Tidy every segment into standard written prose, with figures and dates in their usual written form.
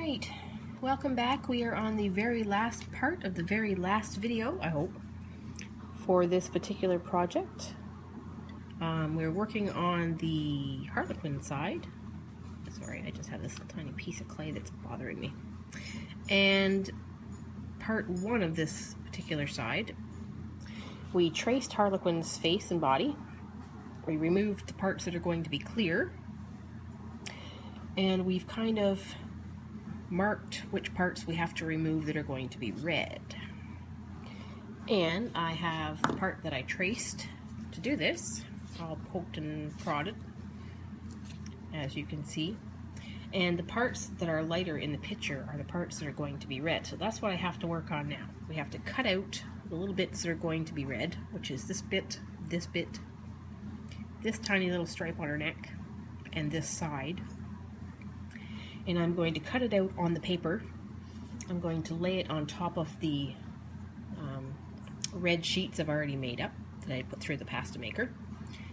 Alright, welcome back. We are on the very last part of the very last video, I hope, for this particular project. We're working on the Harlequin side. Sorry, I just have this tiny piece of clay that's bothering me. And part one of this particular side, we traced Harlequin's face and body. We removed the parts that are going to be clear. And we've kind of marked which parts we have to remove that are going to be red. And I have the part that I traced to do this, all poked and prodded, as you can see. And the parts that are lighter in the picture are the parts that are going to be red. So that's what I have to work on now. We have to cut out the little bits that are going to be red, which is this bit, this tiny little stripe on her neck, and this side. And I'm going to cut it out on the paper. I'm going to lay it on top of the red sheets I've already made up that I put through the pasta maker.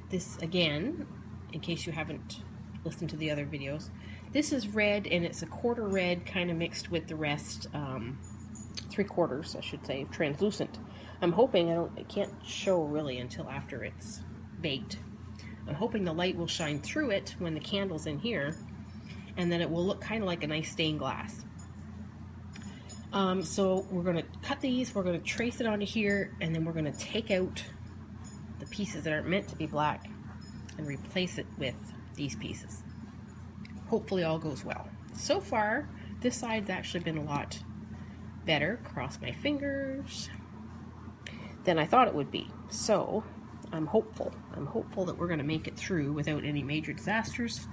This, again, in case you haven't listened to the other videos, this is red, and it's a quarter red kind of mixed with the rest, 3/4, I should say, translucent. I'm hoping, it can't show really until after it's baked. I'm hoping the light will shine through it when the candle's in here, and then it will look kind of like a nice stained glass. So we're going to cut these, we're going to trace it onto here, and then we're going to take out the pieces that aren't meant to be black and replace it with these pieces. Hopefully all goes well. So far, this side's actually been a lot better, cross my fingers, than I thought it would be. So I'm hopeful that we're going to make it through without any major disasters.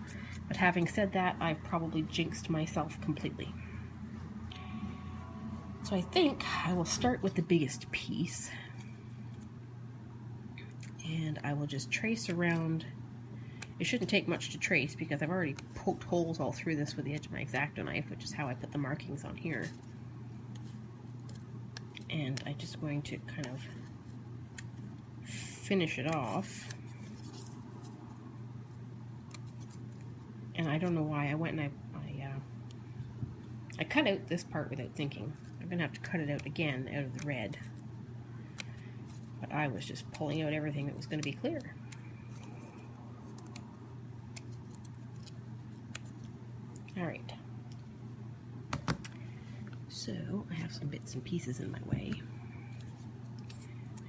But having said that, I've probably jinxed myself completely. So I think I will start with the biggest piece. And I will just trace around. It shouldn't take much to trace because I've already poked holes all through this with the edge of my X-Acto knife, which is how I put the markings on here. And I'm just going to kind of finish it off. And I don't know why I went and I cut out this part without thinking. I'm gonna have to cut it out again out of the red. But I was just pulling out everything that was gonna be clear. All right. So I have some bits and pieces in my way.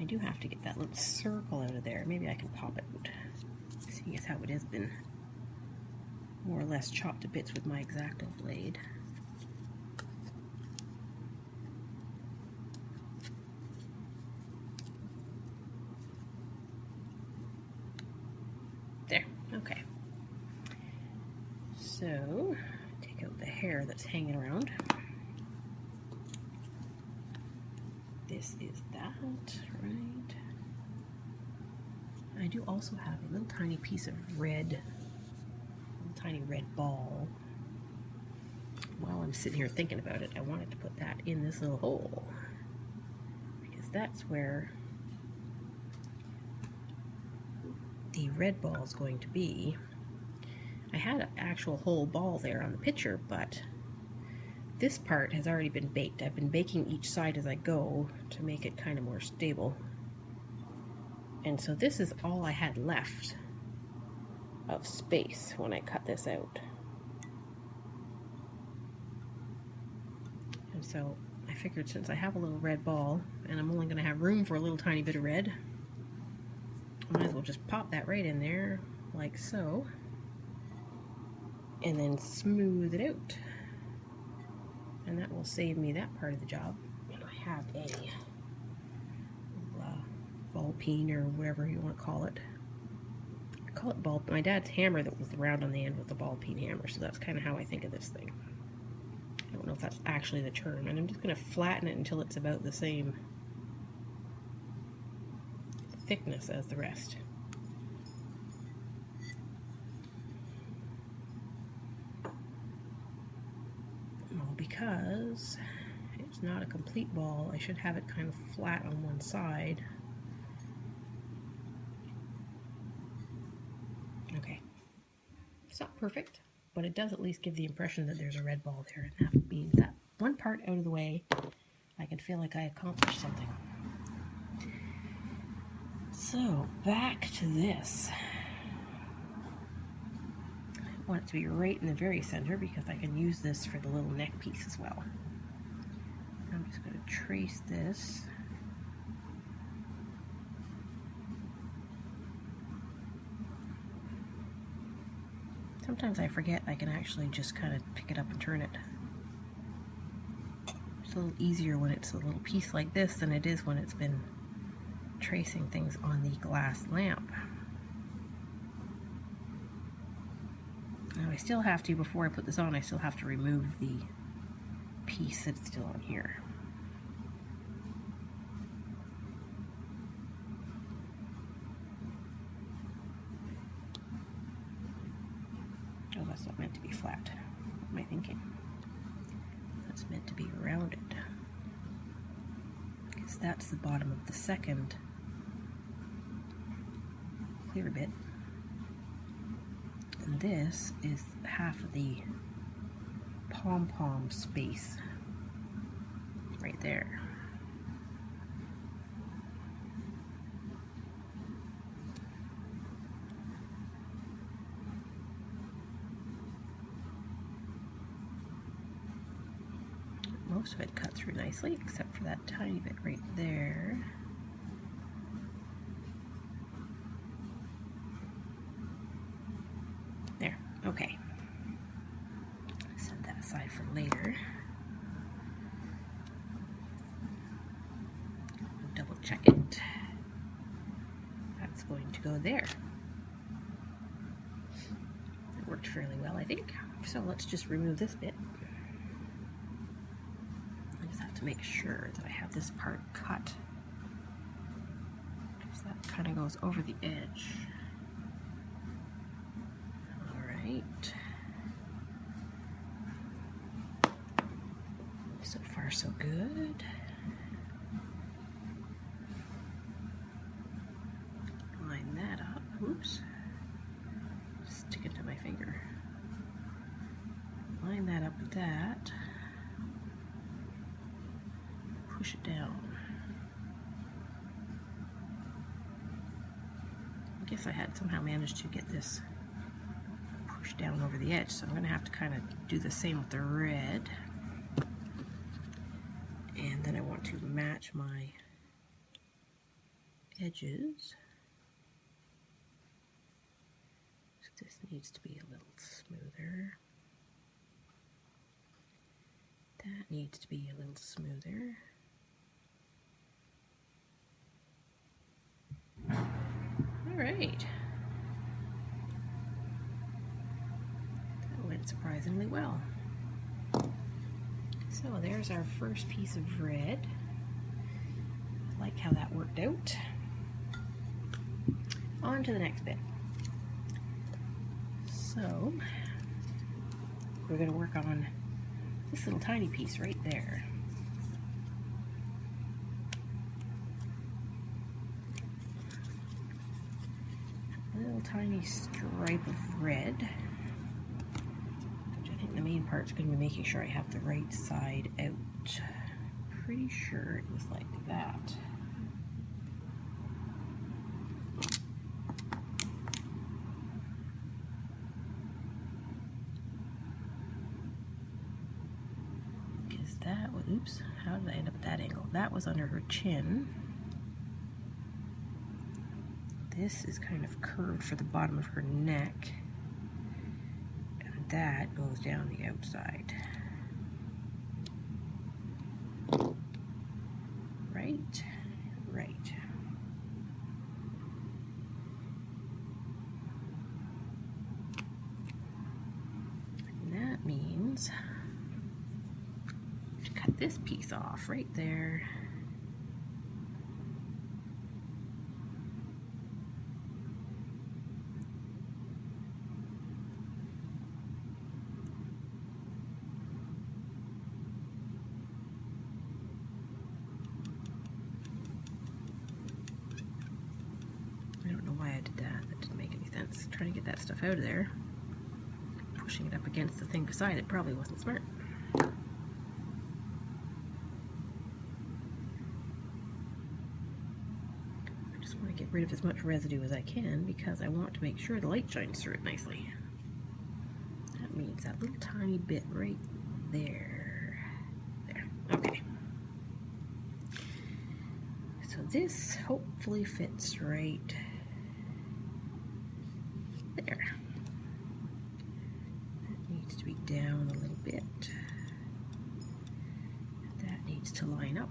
I do have to get that little circle out of there. Maybe I can pop it out. Seeing as how it has been more or less chopped to bits with my X-Acto blade. There, okay. So, take out the hair that's hanging around. This is that, right? I do also have a little tiny piece of red, tiny red ball. While I'm sitting here thinking about it, I wanted to put that in this little hole because that's where the red ball is going to be. I had an actual whole ball there on the picture, but this part has already been baked. I've been baking each side as I go to make it kind of more stable. And so this is all I had left of space when I cut this out. And so I figured since I have a little red ball and I'm only going to have room for a little tiny bit of red, I might as well just pop that right in there like so and then smooth it out. And that will save me that part of the job. And I have a ball peen or whatever you want to call it. I call it ball. My dad's hammer that was round on the end was the ball peen hammer, so that's kind of how I think of this thing. I don't know if that's actually the term. And I'm just going to flatten it until it's about the same thickness as the rest. Well, because it's not a complete ball, I should have it kind of flat on one side. Okay. It's not perfect, but it does at least give the impression that there's a red ball there, and that means that one part out of the way, I can feel like I accomplished something. So, back to this. I want it to be right in the very center because I can use this for the little neck piece as well. I'm just going to trace this. Sometimes I forget I can actually just kind of pick it up and turn it. It's a little easier when it's a little piece like this than it is when it's been tracing things on the glass lamp. Now I still have to, before I put this on, I still have to remove the piece that's still on here. Oh, that's not meant to be flat. What am I thinking? That's meant to be rounded. Because that's the bottom of the second clear bit. And this is half of the pom-pom space right there. Most of it cut through nicely, except for that tiny bit right there. There, okay. Set that aside for later. Double check it. That's going to go there. It worked fairly well, I think. So let's just remove this bit. To make sure that I have this part cut, because that kind of goes over the edge. Alright. So far so good. Line that up. Oops. Stick it to my finger. Line that up with that. Push it down. I guess I had somehow managed to get this pushed down over the edge, so I'm going to have to kind of do the same with the red. And then I want to match my edges. So this needs to be a little smoother. That needs to be a little smoother. Alright. That went surprisingly well. So there's our first piece of red. I like how that worked out. On to the next bit. So we're going to work on this little tiny piece right there. Tiny stripe of red, which I think the main part's going to be making sure I have the right side out. Pretty sure it was like that. Because that was, oops, how did I end up at that angle? That was under her chin. This is kind of curved for the bottom of her neck, and that goes down the outside. Right, right. And that means to cut this piece off right there. Trying to get that stuff out of there. pushing it up against the thing beside it probably wasn't smart. I just want to get rid of as much residue as I can because I want to make sure the light shines through it nicely. That means that little tiny bit right there. There. Okay. So this hopefully fits right there. That needs to be down a little bit. That needs to line up.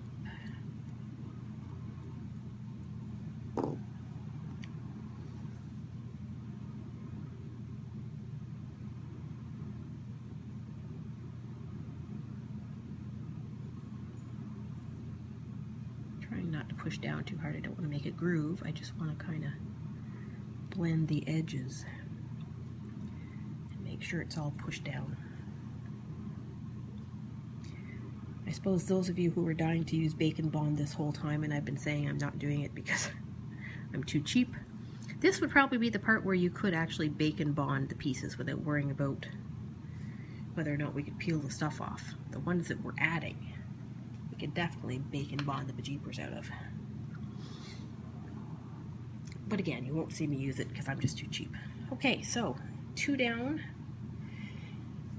Trying not to push down too hard. I don't want to make a groove. I just want to kind of blend the edges and make sure it's all pushed down. I suppose those of you who were dying to use Bacon Bond this whole time, and I've been saying I'm not doing it because I'm too cheap, this would probably be the part where you could actually Bacon Bond the pieces without worrying about whether or not we could peel the stuff off. The ones that we're adding, we could definitely Bacon Bond the bejeepers out of. But again, you won't see me use it because I'm just too cheap. Okay, so 2 down.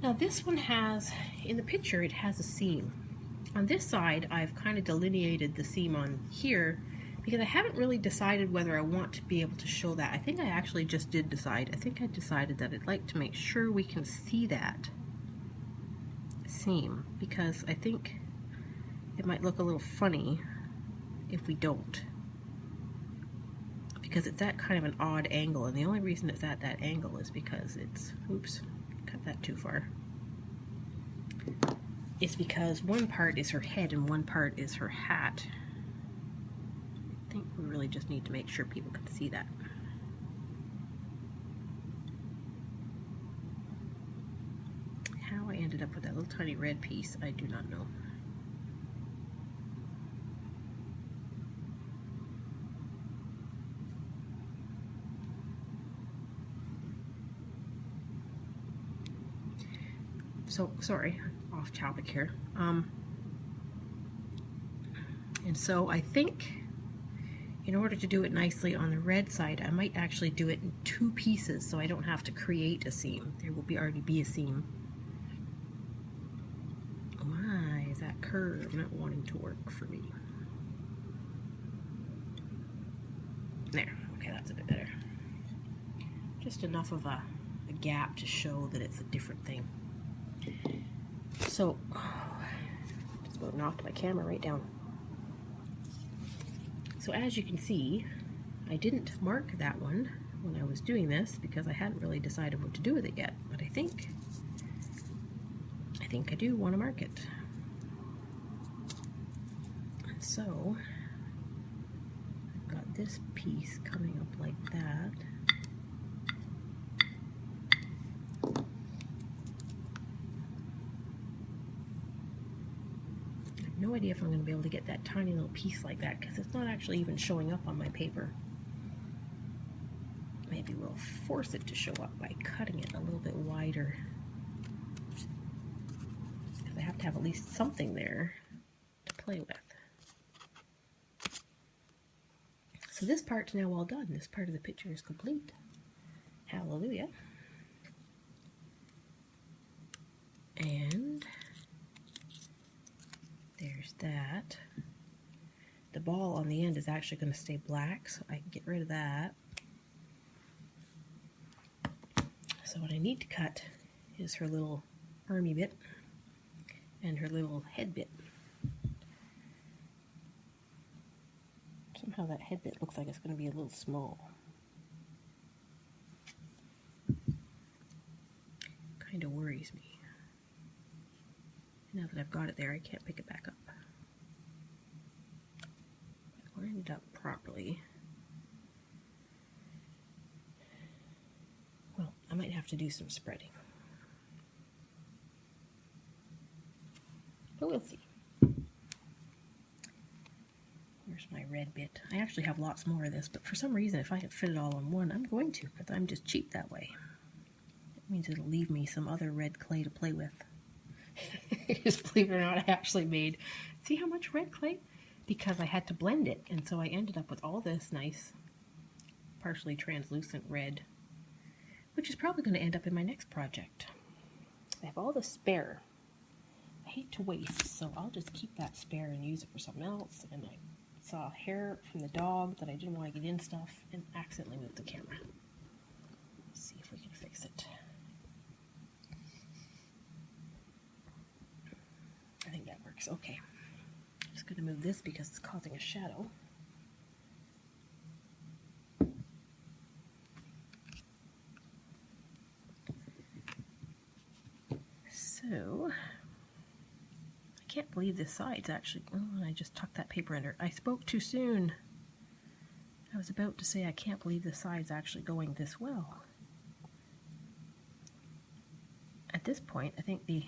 Now this one has, in the picture, it has a seam. On this side, I've kind of delineated the seam on here because I haven't really decided whether I want to be able to show that. I think I actually just did decide. I think I decided that I'd like to make sure we can see that seam because I think it might look a little funny if we don't. Because it's at kind of an odd angle, and the only reason it's at that angle is because it's, oops, cut that too far. It's because one part is her head and one part is her hat. I think we really just need to make sure people can see that. How I ended up with that little tiny red piece, I do not know. So, sorry, off topic here. And so I think in order to do it nicely on the red side, I might actually do it in 2 pieces so I don't have to create a seam. There will already be a seam. Oh my, is that curve not wanting to work for me? There, okay, that's a bit better. Just enough of a gap to show that it's a different thing. So, just about knocked my camera right down. So as you can see, I didn't mark that one when I was doing this because I hadn't really decided what to do with it yet. But I think I do want to mark it. And so, I've got this piece coming up like that. No idea if I'm going to be able to get that tiny little piece like that because it's not actually even showing up on my paper. Maybe we'll force it to show up by cutting it a little bit wider because I have to have at least something there to play with. So this part's now all done. This part of the picture is complete. Hallelujah. And there's that. The ball on the end is actually going to stay black, so I can get rid of that. So what I need to cut is her little army bit and her little head bit. Somehow that head bit looks like it's going to be a little small. Kind of worries me. Now that I've got it there, I can't pick it back up. I lined it up properly. Well, I might have to do some spreading. But we'll see. Here's my red bit. I actually have lots more of this, but for some reason, if I could fit it all on one, I'm going to, because I'm just cheap that way. Means it'll leave me some other red clay to play with. Just believe it or not, I actually made, see how much red clay? Because I had to blend it, and so I ended up with all this nice, partially translucent red, which is probably going to end up in my next project. I have all the spare. I hate to waste, so I'll just keep that spare and use it for something else. And I saw hair from the dog that I didn't want to get in stuff and accidentally moved the camera. Let's see if we can fix it. I think that works. Okay. Just going to move this because it's causing a shadow. So, I can't believe the sides actually, oh, I just tucked that paper under. I spoke too soon. I was about to say I can't believe the side's actually going this well. At this point, I think the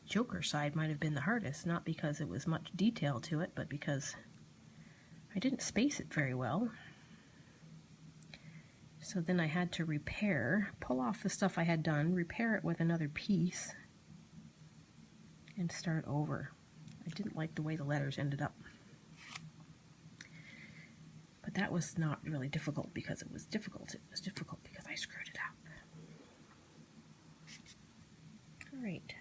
Joker side might have been the hardest, not because it was much detail to it, but because I didn't space it very well. So then I had to pull off the stuff I had done, repair it with another piece, and start over. I didn't like the way the letters ended up. But that was not really difficult because it was difficult. It was difficult because I screwed it up. Alright.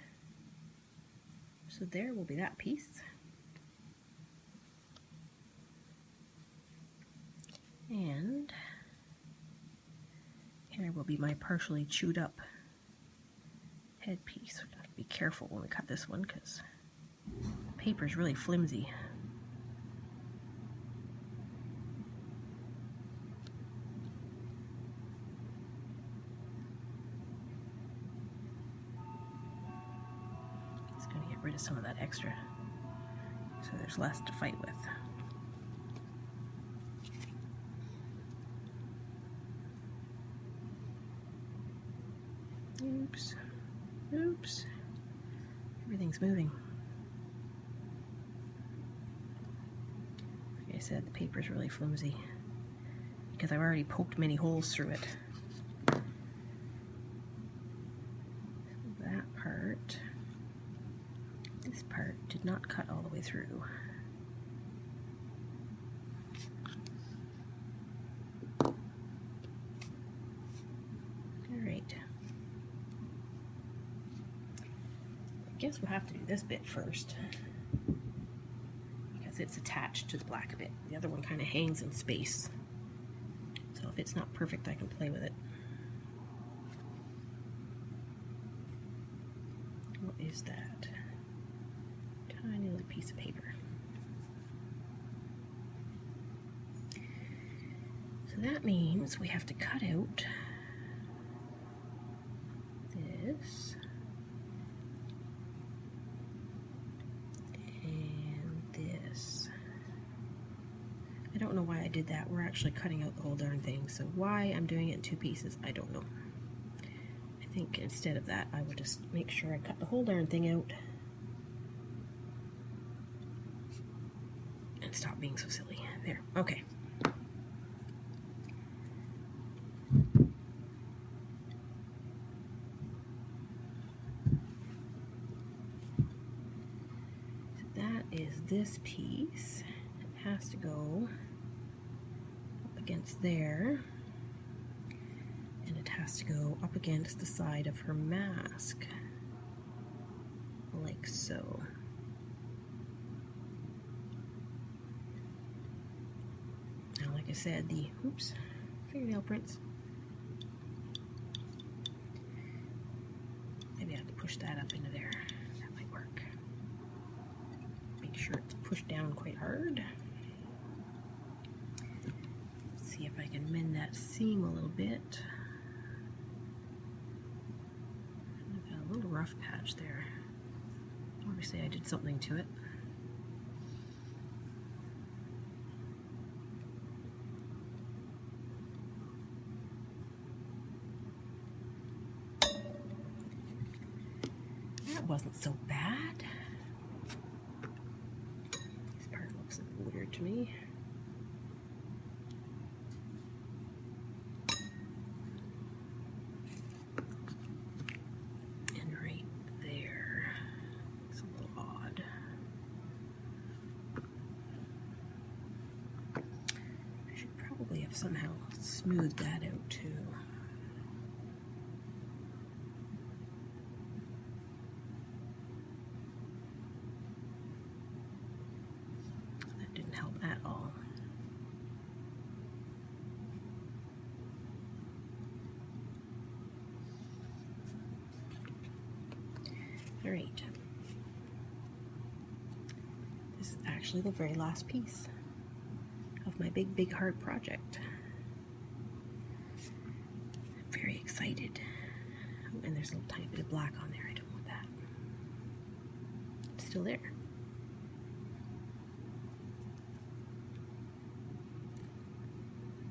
So there will be that piece. And here will be my partially chewed up headpiece. We have to be careful when we cut this one because the paper is really flimsy. Just going to get rid of some of that extra so there's less to fight with. Oops. Oops. Everything's moving. Like I said, the paper's really flimsy because I've already poked many holes through it. That part, this part did not cut all the way through. I guess we'll have to do this bit first because it's attached to the black bit. The other one kind of hangs in space. So if it's not perfect, I can play with it. What is that? Tiny little piece of paper. So that means we have to cut out this. I don't know why I did that. We're actually cutting out the whole darn thing, so why I'm doing it in two pieces, I don't know. I think instead of that, I would just make sure I cut the whole darn thing out and stop being so silly. There, okay. So that is this piece. It has to go against there, and it has to go up against the side of her mask, like so. Now, like I said, the fingernail prints. Maybe I have to push that up into there. That might work. Make sure it's pushed down quite hard. See if I can mend that seam a little bit. I've got a little rough patch there. Obviously I did something to it. That wasn't so bad. This part looks a little weird to me. somehow smoothed that out too. That didn't help at all. All right. This is actually the very last piece of my big hard project. I'm very excited. Oh, and there's a little tiny bit of black on there. I don't want that. It's still there.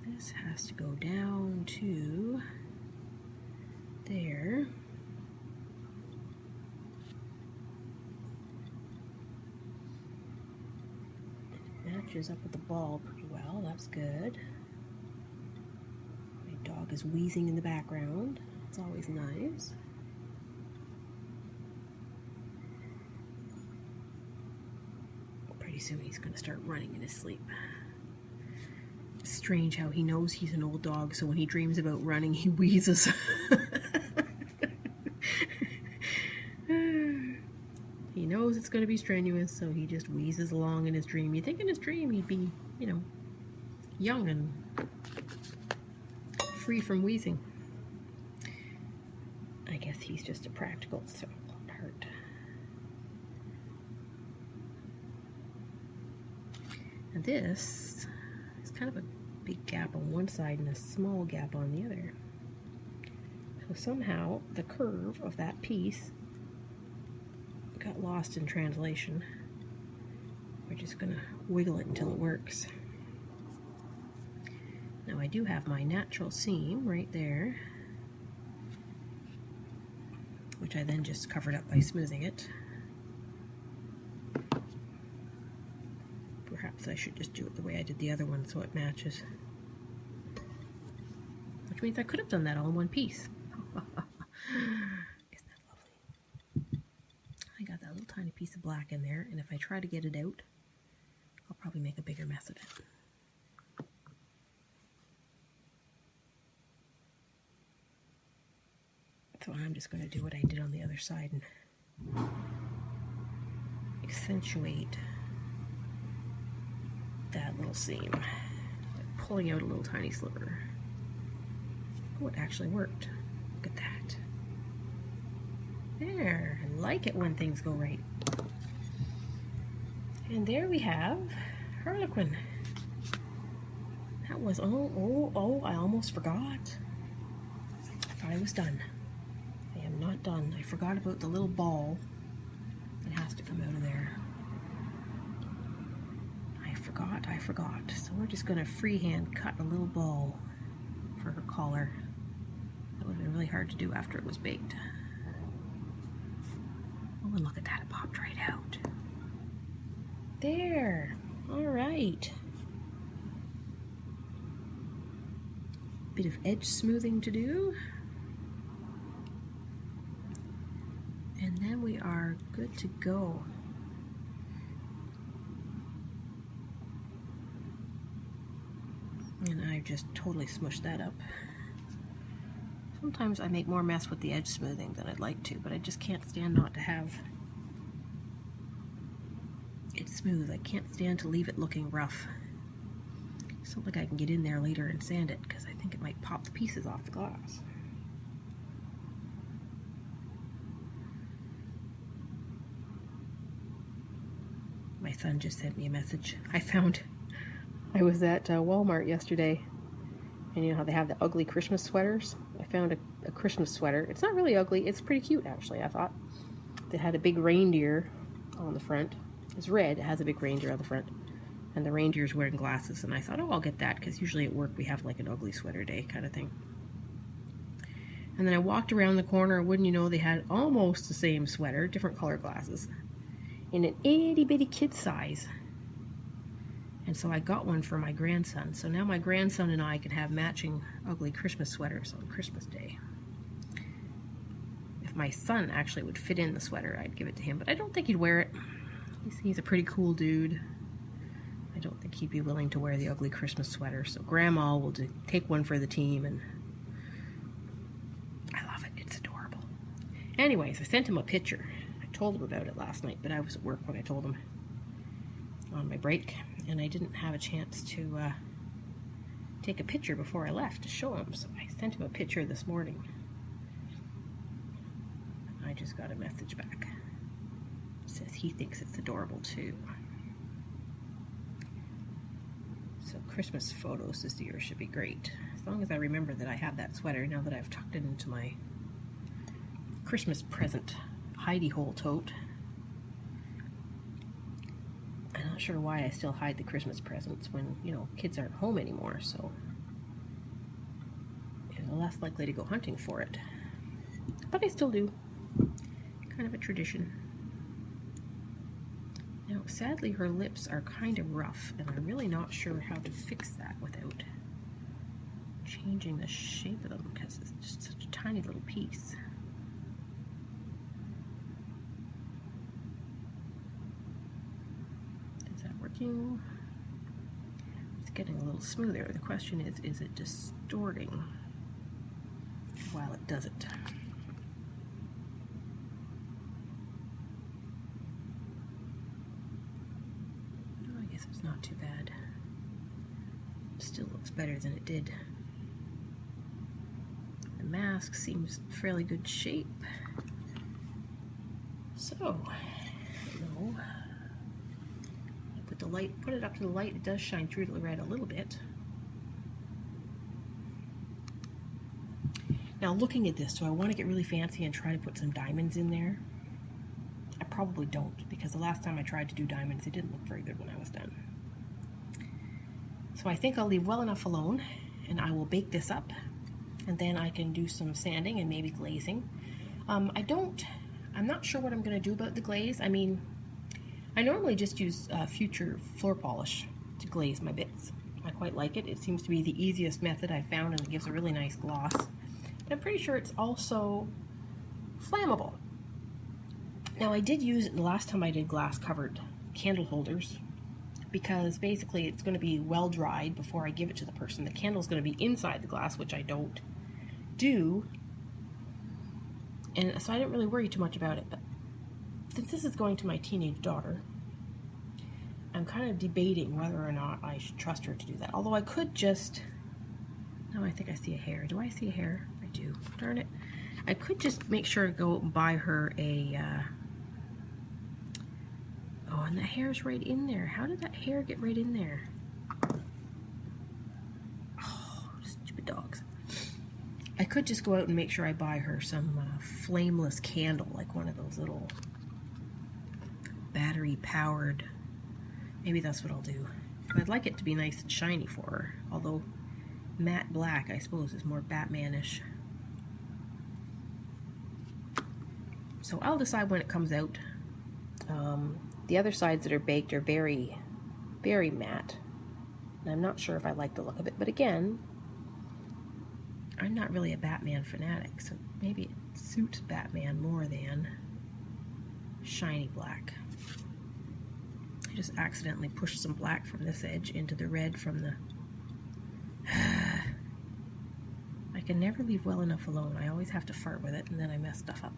This has to go down to there. Matches up with the ball pretty well. That's good. My dog is wheezing in the background. It's always nice. Pretty soon he's going to start running in his sleep. It's strange how he knows he's an old dog, so when he dreams about running, he wheezes. He knows it's going to be strenuous, so he just wheezes along in his dream. You'd think in his dream he'd be, you know, young and free from wheezing. I guess he's just a practical heart. And this is kind of a big gap on one side and a small gap on the other. So somehow the curve of that piece got lost in translation. We're just gonna wiggle it until it works. Now I do have my natural seam right there, which I then just covered up by smoothing it. Perhaps I should just do it the way I did the other one so it matches. Which means I could have done that all in one piece. Tiny piece of black in there, and if I try to get it out, I'll probably make a bigger mess of it. So I'm just going to do what I did on the other side and accentuate that little seam, pulling out a little tiny sliver. Oh, it actually worked. Look at that. There, I like it when things go right. And there we have Harlequin. That was, oh, I almost forgot. I thought I was done. I am not done. I forgot about the little ball that has to come out of there. I forgot. So we're just going to freehand cut a little ball for her collar. That would have been really hard to do after it was baked. Oh, and look at that, it popped right out. There, all right. Bit of edge smoothing to do. And then we are good to go. And I just totally smushed that up. Sometimes I make more mess with the edge smoothing than I'd like to, but I just can't stand not to have it smooth. I can't stand to leave it looking rough. It's not like I can get in there later and sand it, because I think it might pop the pieces off the glass. My son just sent me a message. I was at Walmart yesterday, and you know how they have the ugly Christmas sweaters? I found a Christmas sweater. It's not really ugly. It's pretty cute, actually, I thought. That had a big reindeer on the front. It's red. It has a big reindeer on the front. And the reindeer's wearing glasses. And I thought, oh, I'll get that, because usually at work we have like an ugly sweater day kind of thing. And then I walked around the corner, and wouldn't you know, they had almost the same sweater, different color glasses, in an itty-bitty kid size. And so I got one for my grandson. So now my grandson and I can have matching ugly Christmas sweaters on Christmas Day. If my son actually would fit in the sweater, I'd give it to him. But I don't think he'd wear it. He's a pretty cool dude. I don't think he'd be willing to wear the ugly Christmas sweater, so Grandma will take one for the team, and I love it. It's adorable. Anyways, I sent him a picture. I told him about it last night, but I was at work when I told him on my break, and I didn't have a chance to take a picture before I left to show him, so I sent him a picture this morning. I just got a message back. It says he thinks it's adorable too. So Christmas photos this year should be great. As long as I remember that I have that sweater now that I've tucked it into my Christmas present hidey hole tote. I'm not sure why I still hide the Christmas presents when, you know, kids aren't home anymore, so I'm less likely to go hunting for it. But I still do. Kind of a tradition. Now, sadly, her lips are kind of rough, and I'm really not sure how to fix that without changing the shape of them, because it's just such a tiny little piece. Is that working? It's getting a little smoother. The question is it distorting while it does it? Not too bad. Still looks better than it did. The mask seems fairly good shape. So, no. Put it up to the light. It does shine through the red a little bit. Now, looking at this, do I want to get really fancy and try to put some diamonds in there? I probably don't, because the last time I tried to do diamonds, it didn't look very good when I was done. So I think I'll leave well enough alone, and I will bake this up, and then I can do some sanding and maybe glazing. I'm not sure what I'm going to do about the glaze. I mean, I normally just use Future floor polish to glaze my bits. I quite like it. It seems to be the easiest method I've found, and it gives a really nice gloss. And I'm pretty sure it's also flammable. Now, I did use it the last time I did glass-covered candle holders, because basically it's going to be well dried before I give it to the person. The candle's going to be inside the glass, which I don't do, and so I didn't really worry too much about it. But since this is going to my teenage daughter, I'm kind of debating whether or not I should trust her to do that. Although I could just... No, I think I see a hair. Do I see a hair? I do. Darn it. I could just make sure to go out and buy her a... Oh, and the hair's right in there. How did that hair get right in there? Oh, stupid dogs. I could just go out and make sure I buy her some flameless candle, like one of those little battery-powered. Maybe that's what I'll do. I'd like it to be nice and shiny for her, although matte black, I suppose, is more Batman-ish. So I'll decide when it comes out. The other sides that are baked are very, very matte. And I'm not sure if I like the look of it, but again, I'm not really a Batman fanatic, so maybe it suits Batman more than shiny black. I just accidentally pushed some black from this edge into the red from the... I can never leave well enough alone. I always have to fart with it, and then I mess stuff up.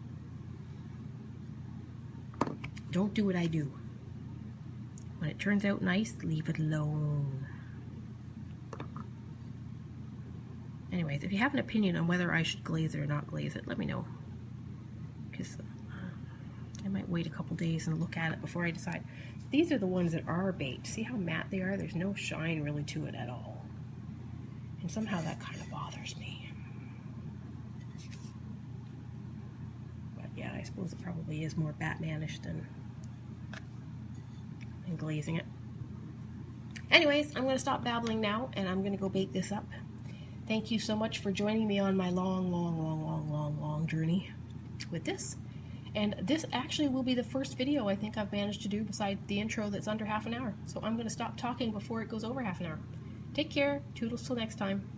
Don't do what I do. When it turns out nice, leave it alone. Anyways, if you have an opinion on whether I should glaze it or not glaze it, let me know. Because I might wait a couple days and look at it before I decide. These are the ones that are baked. See how matte they are? There's no shine really to it at all. And somehow that kind of bothers me. But yeah, I suppose it probably is more Batmanish than glazing it. Anyways, I'm going to stop babbling now, and I'm going to go bake this up. Thank you so much for joining me on my long journey with this. And this actually will be the first video I think I've managed to do beside the intro that's under half an hour. So I'm going to stop talking before it goes over half an hour. Take care. Toodles till next time.